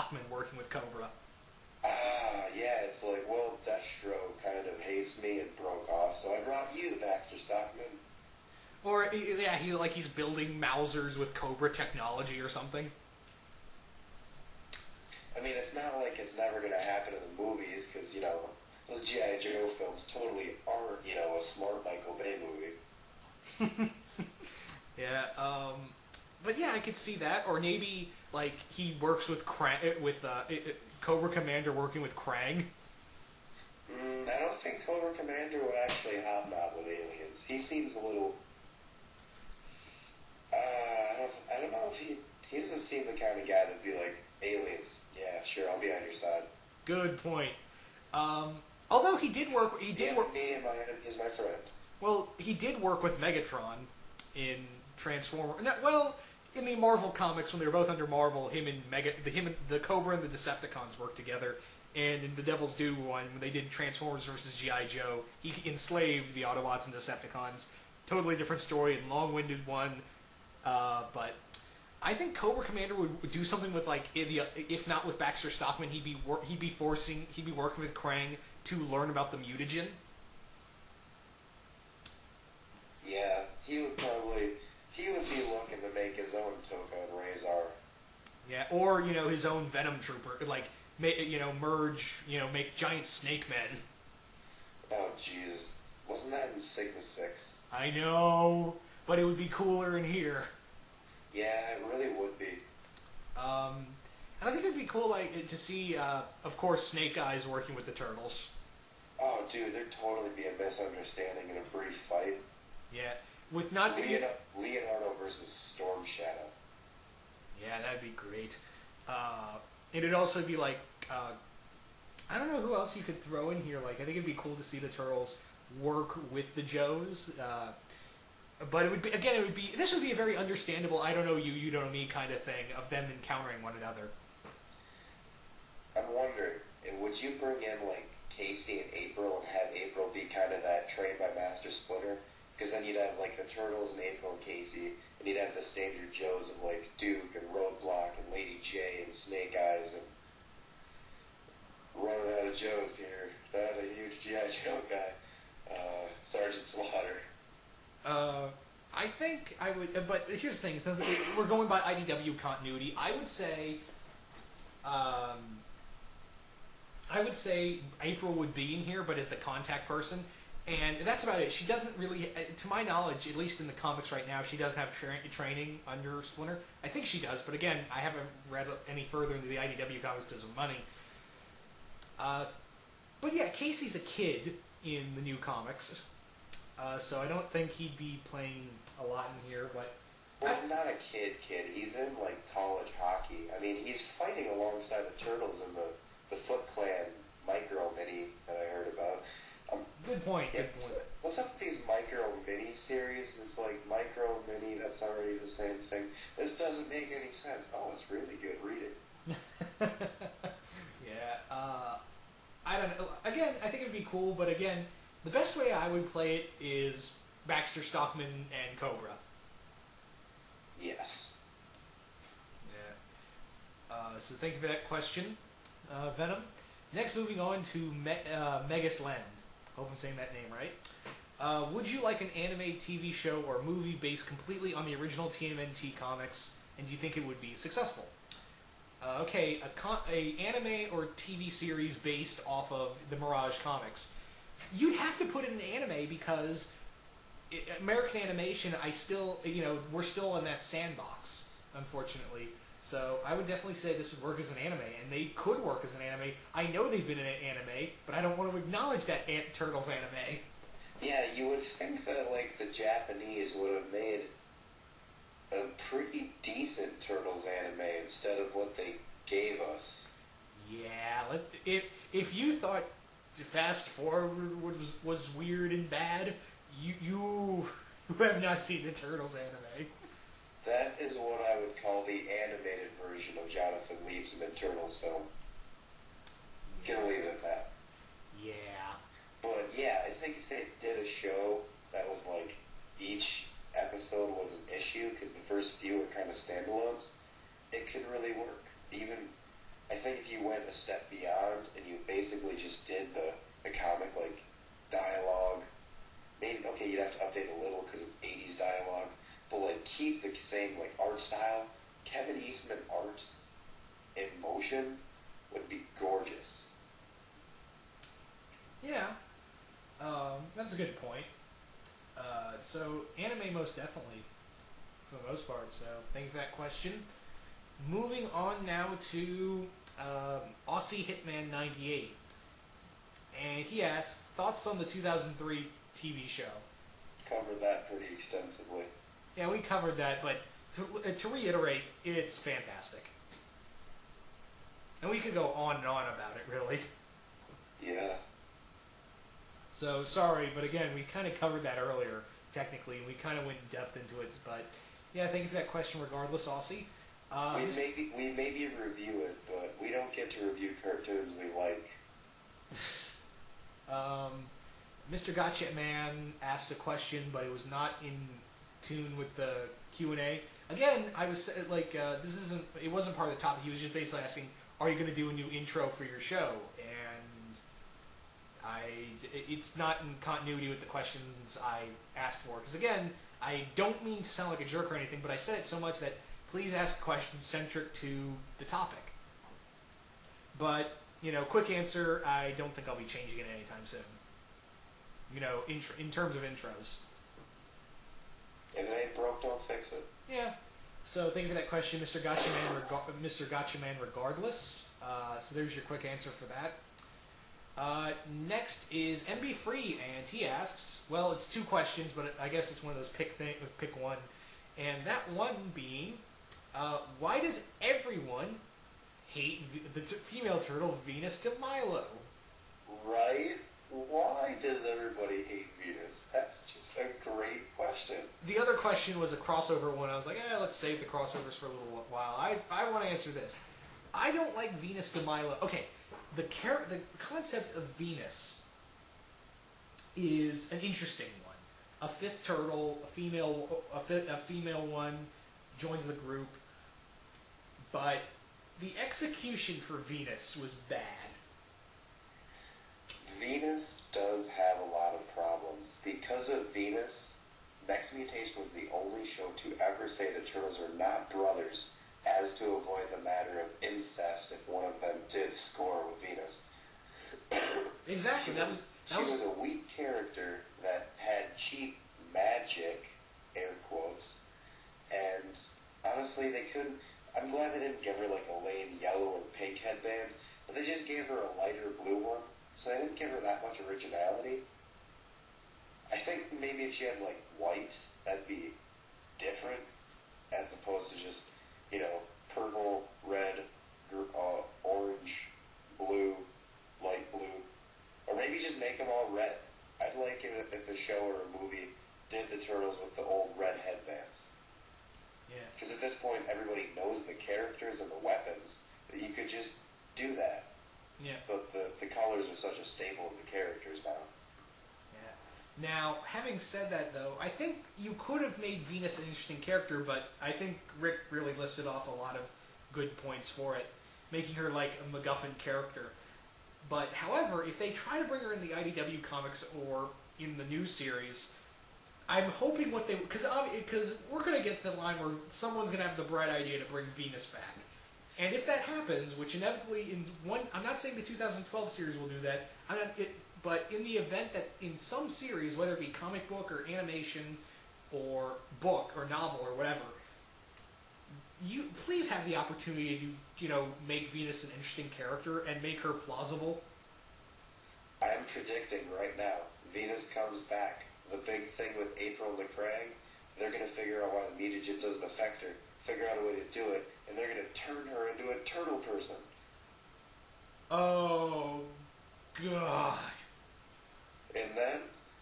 Stockman working with Cobra. Yeah, it's like, well, Destro kind of hates me and broke off, so I brought you, Baxter Stockman. Or yeah, he's building Mausers with Cobra technology or something. I mean, it's not like it's never going to happen in the movies, because, those G.I. Joe films totally aren't, a smart Michael Bay movie. Yeah, but yeah, I could see that. Or maybe, like, he works with Cobra Commander working with Krang. I don't think Cobra Commander would actually hobnob with aliens. He seems a little... I don't know if he doesn't seem the kind of guy that'd be like, aliens, yeah, sure, I'll be on your side. Good point. Although he did work... Me and is my friend. Well, he did work with Megatron in Transformers. Well, in the Marvel comics, when they were both under Marvel, him and the Cobra and the Decepticons worked together. And in the Devil's Due one, when they did Transformers versus G.I. Joe, he enslaved the Autobots and Decepticons. Totally different story and long-winded one. But I think Cobra Commander would do something with, like, if not with Baxter Stockman, he'd be working with Krang to learn about the mutagen. Yeah, he would be looking to make his own Toka and Razor. Yeah, or, his own Venom Trooper, like, merge, make giant snake men. Oh, Jesus. Wasn't that in Sigma 6? I know, but it would be cooler in here. Yeah, it really would be. And I think it'd be cool, like, to see, of course, Snake Eyes working with the Turtles. Oh, dude, there'd totally be a misunderstanding in a brief fight. Yeah, with not... Leonardo versus Storm Shadow. Yeah, that'd be great. And it'd also be like, I don't know who else you could throw in here. Like, I think it'd be cool to see the Turtles work with the Joes. But this would be a very understandable, I don't know you, you don't know me kind of thing of them encountering one another. I'm wondering, would you bring in, like, Casey and April and have April be kind of that trained by Master Splinter? Because then you'd have, like, the Turtles and April and Casey, and you'd have the standard Joes of, like, Duke and Roadblock and Lady J and Snake Eyes and running out of Joes here. Not a huge G.I. Joe guy. Sergeant Slaughter. I think I would, but here's the thing, we're going by IDW continuity. I would say April would be in here, but as the contact person, and that's about it. She doesn't really, to my knowledge, at least in the comics right now, she doesn't have training under Splinter. I think she does, but again, I haven't read any further into the IDW comics because of money. But yeah, Casey's a kid in the new comics, so I don't think he'd be playing a lot in here, but... Well, not a kid. He's in, like, college hockey. I mean, he's fighting alongside the Turtles in the Foot Clan micro mini that I heard about. Good point. What's up with these micro mini series? It's like micro mini, that's already the same thing. This doesn't make any sense. Oh, it's really good. Read it. Yeah, I don't know. Again, I think it'd be cool, but again, the best way I would play it is Baxter Stockman and Cobra. Yes. Yeah. So thank you for that question, Venom. Next, moving on to Megas Land. Hope I'm saying that name right. Would you like an anime, TV show, or movie based completely on the original TMNT comics, and do you think it would be successful? Okay, a anime or TV series based off of the Mirage comics. You'd have to put it in anime because American animation, we're still in that sandbox, unfortunately. So I would definitely say this would work as an anime, and they could work as an anime. I know they've been in an anime, but I don't want to acknowledge that Turtles anime. Yeah, you would think that, like, the Japanese would have made a pretty decent Turtles anime instead of what they gave us. Yeah, if you thought Fast Forward was weird and bad, you have not seen the Turtles anime. That is what I would call the animated version of Jonathan Liebesman Turtles film. Gonna leave it at that. Yeah. But yeah, I think if they did a show that was like each episode was an issue, because the first few were kind of standalones, it could really work. Even, I think you went a step beyond and you basically just did the comic, like, dialogue. Maybe, okay, you'd have to update a little because it's 80s dialogue, but, like, keep the same, like, art style. Kevin Eastman art in motion would be gorgeous. Yeah, that's a good point. So, anime most definitely, for the most part, so thank you for that question. Moving on now to Aussie Hitman 98. And he asks, thoughts on the 2003 TV show? Covered that pretty extensively. Yeah, we covered that, but to reiterate, it's fantastic. And we could go on and on about it, really. Yeah. So, sorry, but again, we kind of covered that earlier, technically, and we kind of went in depth into it, but yeah, thank you for that question regardless, Aussie. We maybe review it, but we don't get to review cartoons we like. Mr. Gotcha Man asked a question, but it was not in tune with the Q&A. Again, I was like, it wasn't part of the topic. He was just basically asking, are you going to do a new intro for your show? And it's not in continuity with the questions I asked for. Because again, I don't mean to sound like a jerk or anything, but I said it so much that please ask questions centric to the topic. But, quick answer, I don't think I'll be changing it anytime soon. In terms of intros. If it ain't broke, don't fix it. Yeah. So thank you for that question, Mr. Gotcha Man. Mr. Gotcha Man, regardless. So there's your quick answer for that. Next is MB Free, and he asks, well, it's two questions, but I guess it's one of those pick one. And that one being, why does everyone hate the female turtle Venus de Milo? Right? Why does everybody hate Venus? That's just a great question. The other question was a crossover one. I was like, let's save the crossovers for a little while. I want to answer this. I don't like Venus de Milo. Okay, the concept of Venus is an interesting one. A fifth turtle, a female one, joins the group. But the execution for Venus was bad. Venus does have a lot of problems. Because of Venus, Next Mutation was the only show to ever say the turtles are not brothers, as to avoid the matter of incest if one of them did score with Venus. Exactly. She was a weak character that had cheap magic, air quotes, and honestly they couldn't... I'm glad they didn't give her like a lame yellow or pink headband, but they just gave her a lighter blue one. So I didn't give her that much originality. I think maybe if she had, like, white, that'd be different, as opposed to just, purple, red, orange, blue, light blue. Or maybe just make them all red. I'd like it if a show or a movie did the turtles with the old red headbands. Yeah. Because at this point, everybody knows the characters and the weapons, that you could just do that. Yeah. But the colors are such a staple of the characters now. Yeah. Now, having said that, though, I think you could have made Venus an interesting character, but I think Rick really listed off a lot of good points for it, making her like a MacGuffin character. But, however, if they try to bring her in the IDW comics or in the new series, I'm hoping what they... Because we're going to get to the line where someone's going to have the bright idea to bring Venus back. And if that happens, which inevitably I'm not saying the 2012 series will do that, but in the event that in some series, whether it be comic book or animation or book or novel or whatever, you please have the opportunity to, make Venus an interesting character and make her plausible. I'm predicting right now, Venus comes back. The big thing with April LeCrang, they're going to figure out why the mutagen doesn't affect her, figure out a way to do it, and they're going to turn her into a turtle person. Oh, God. And then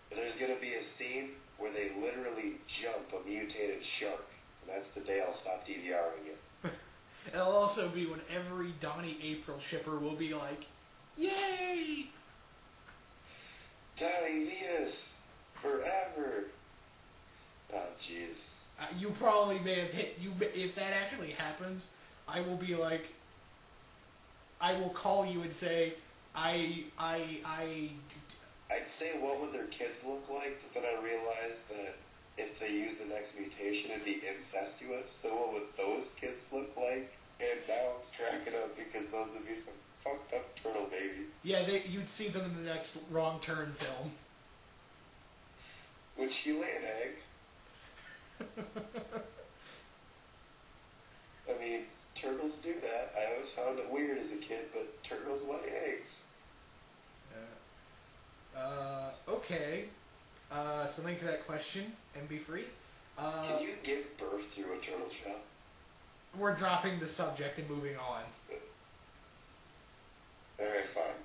there's going to be a scene where they literally jump a mutated shark. And that's the day I'll stop DVRing it. It'll also be when every Donnie April shipper will be like, yay! Donnie Venus! Forever! Oh, jeez. You probably may have hit... If that actually happens, I will be like... I will call you and say, I. I'd say what would their kids look like, but then I realized that if they use the next mutation, it'd be incestuous. So what would those kids look like? And now I'm cracking up because those would be some fucked up turtle babies. Yeah, you'd see them in the next Wrong Turn film. Would she lay an egg? I mean, turtles do that. I always found it weird as a kid, but turtles lay eggs. Okay. Something to that question and be free. Can you give birth through a turtle shell? We're dropping the subject and moving on. Alright, fine.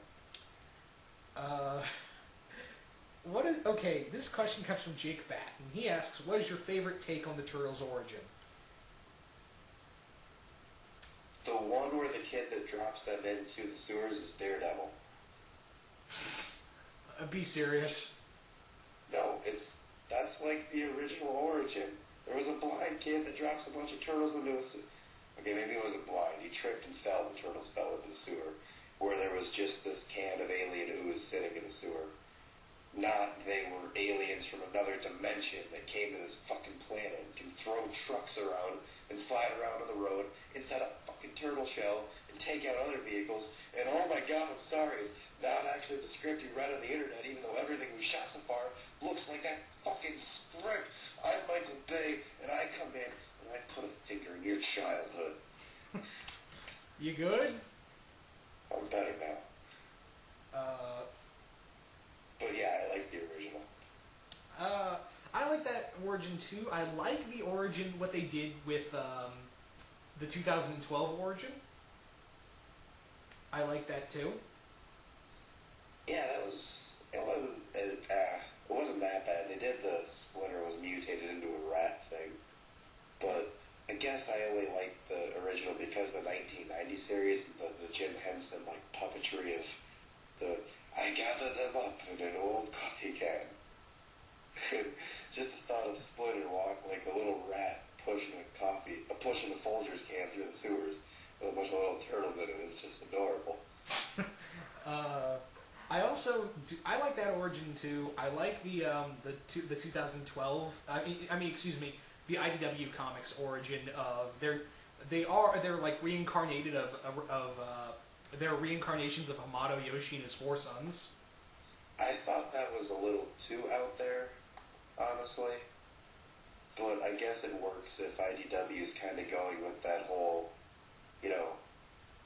Okay, this question comes from Jake Bat, and he asks, what is your favorite take on the turtles' origin? The one where the kid that drops them into the sewers is Daredevil. Be serious. No, that's like the original origin. There was a blind kid that drops a bunch of turtles into a sewer. Okay, maybe it wasn't blind. He tripped and fell, and the turtles fell into the sewer, where there was just this can of alien ooze sitting in the sewer. Not they were aliens from another dimension that came to this fucking planet and can throw trucks around and slide around on the road inside a fucking turtle shell and take out other vehicles. And oh my god, I'm sorry, it's not actually the script you read on the internet, even though everything we shot so far looks like that fucking script. I'm Michael Bay, and I come in and I put a finger in your childhood. You good? I'm better now. But yeah, I like the original. I like that origin too. I like the origin, what they did with the 2012 origin. I like that too. Yeah, it wasn't that bad. They did the Splinter was mutated into a rat thing. But I guess I only liked the original because the 1990 series, the Jim Henson like puppetry of I gathered them up in an old coffee can. Just the thought of Splinter walk like a little rat pushing a Folgers can through the sewers with a bunch of little turtles in it is just adorable. I like that origin too. I like the 2012. The IDW Comics origin of they're like reincarnated they're reincarnations of Hamato Yoshi and his four sons. I thought that was a little too out there, honestly. But I guess it works if IDW is kind of going with that whole,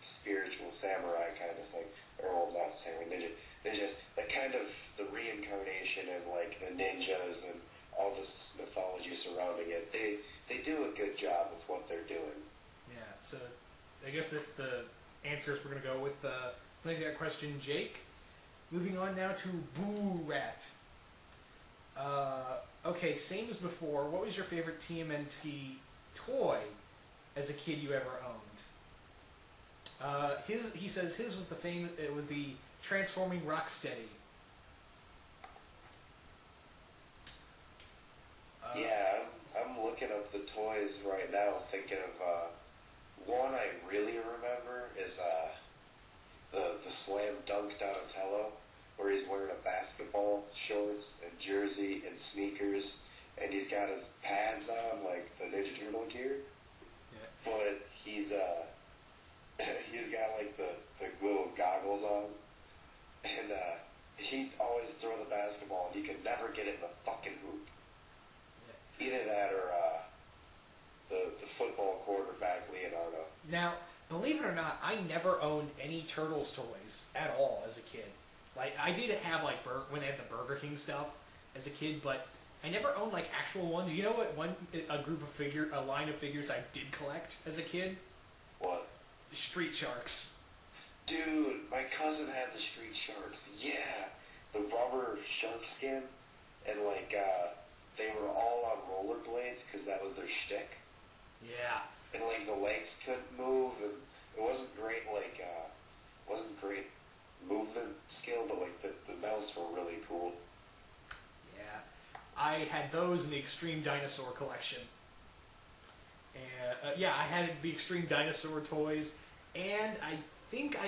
spiritual samurai kind of thing. Or, well, not samurai, ninjas. That kind of the reincarnation and, like, the ninjas and all this mythology surrounding it. They do a good job with what they're doing. Yeah, so I guess that's the answers we're going to go with. Something to that question, Jake. Moving on now to Boo Rat. Okay, same as before. What was your favorite TMNT toy as a kid you ever owned? He says his was it was the Transforming Rocksteady. Yeah, I'm looking up the toys right now, thinking of one I really remember is the Slam Dunk Donatello, where he's wearing a basketball shorts and jersey and sneakers, and he's got his pads on like the Ninja Turtle gear. Yeah. But he's got like the little goggles on, and he'd always throw the basketball, and he could never get it in the fucking hoop. Yeah. Either that or the football quarterback Leonardo. Now, believe it or not, I never owned any Turtles toys at all as a kid. Like, I did have, like, when they had the Burger King stuff as a kid, but I never owned, like, actual ones. You know what a line of figures I did collect as a kid? What? The Street Sharks. Dude, my cousin had the Street Sharks. Yeah. The rubber shark skin. And, like, they were all on rollerblades because that was their shtick. Yeah. And, like, the legs couldn't move, and it wasn't great, like, wasn't great movement skill, but, like, the mouse were really cool. Yeah. I had those in the Extreme Dinosaur collection. And, I had the Extreme Dinosaur toys, and I think I